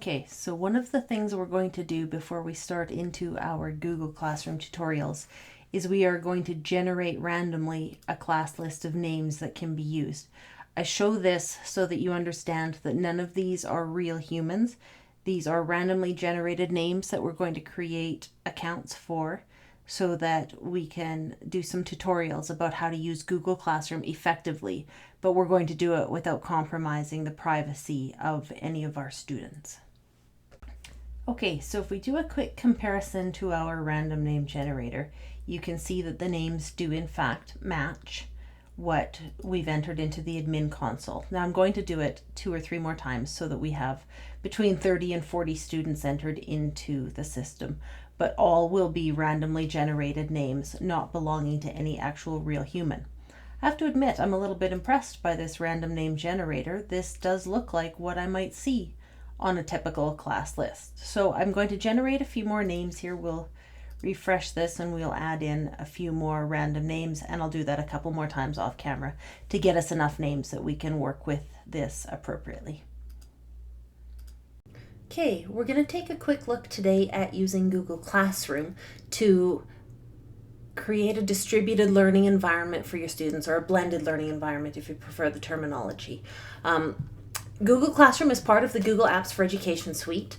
Okay, so one of the things we're going to do before we start into our Google Classroom tutorials is we are going to generate randomly a class list of names that can be used. I show this so that you understand that none of these are real humans. These are randomly generated names that we're going to create accounts for so that we can do some tutorials about how to use Google Classroom effectively, but we're going to do it without compromising the privacy of any of our students. Okay, so if we do a quick comparison to our random name generator, you can see that the names do in fact match what we've entered into the admin console. Now I'm going to do it 2 or 3 more times so that we have between 30 and 40 students entered into the system, but all will be randomly generated names not belonging to any actual real human. I have to admit I'm a little bit impressed by this random name generator. This does look like what I might see on a typical class list. So I'm going to generate a few more names here. We'll refresh this and we'll add in a few more random names, and I'll do that a couple more times off camera to get us enough names that we can work with this appropriately. Okay, we're going to take a quick look today at using Google Classroom to create a distributed learning environment for your students, or a blended learning environment if you prefer the terminology. Google Classroom is part of the Google Apps for Education suite.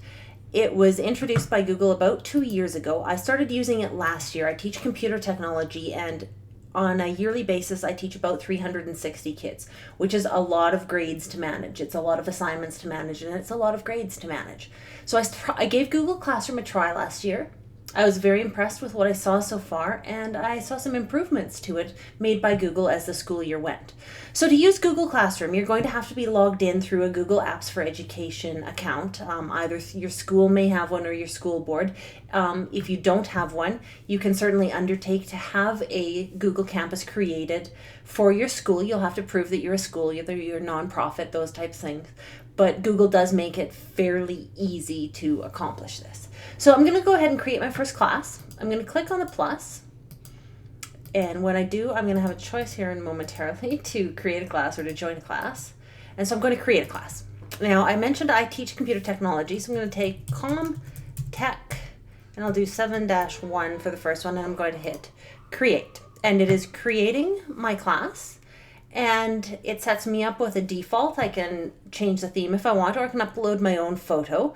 It was introduced by Google about 2 years ago. I started using it last year. I teach computer technology, and on a yearly basis I teach about 360 kids, which is a lot of grades to manage. It's a lot of assignments to manage, and it's a lot of grades to manage. So I gave Google Classroom a try last year. I was very impressed with what I saw so far, and I saw some improvements to it made by Google as the school year went. So to use Google Classroom, you're going to have to be logged in through a Google Apps for Education account. Either your school may have one or your school board. If you don't have one, you can certainly undertake to have a Google Campus created for your school. You'll have to prove that you're a school, whether you're a nonprofit, those types of things. But Google does make it fairly easy to accomplish this. So I'm going to go ahead and create my first class. I'm going to click on the plus. And when I do, I'm going to have a choice here momentarily to create a class or to join a class. And so I'm going to create a class. Now, I mentioned I teach computer technology, so I'm going to take Com Tech, and I'll do 7-1 for the first one, and I'm going to hit create. And it is creating my class. And it sets me up with a default. I can change the theme if I want, or I can upload my own photo.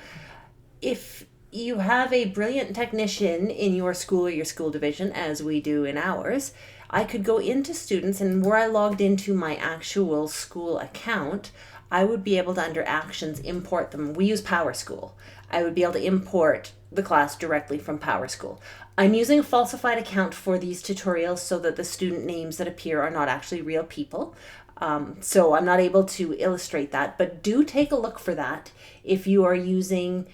If you have a brilliant technician in your school or your school division, as we do in ours, I could go into students, and where I logged into my actual school account, I would be able to, under actions, import them. We use PowerSchool. I would be able to import the class directly from PowerSchool. I'm using a falsified account for these tutorials so that the student names that appear are not actually real people. So I'm not able to illustrate that, but do take a look for that if you are using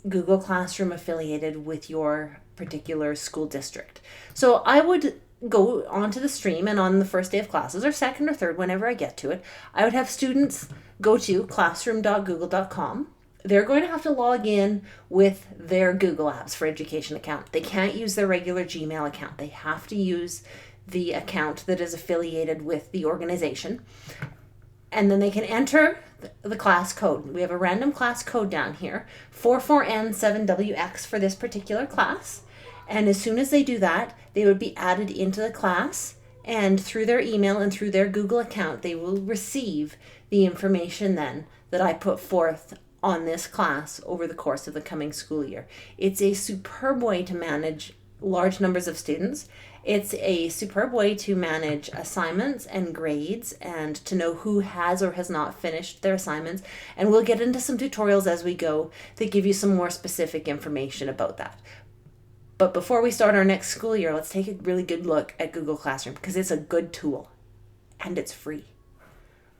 Google Classroom affiliated with your particular school district. So I would go onto the stream, and on the first day of classes, or second or third, whenever I get to it, I would have students go to classroom.google.com. They're going to have to log in with their Google Apps for Education account. They can't use their regular Gmail account. They have to use the account that is affiliated with the organization. And then they can enter the class code. We have a random class code down here, 44N7WX for this particular class. And as soon as they do that, they would be added into the class, and through their email and through their Google account, they will receive the information then that I put forth on this class over the course of the coming school year. It's a superb way to manage large numbers of students. It's a superb way to manage assignments and grades, and to know who has or has not finished their assignments. And we'll get into some tutorials as we go that give you some more specific information about that. But before we start our next school year, let's take a really good look at Google Classroom, because it's a good tool and it's free.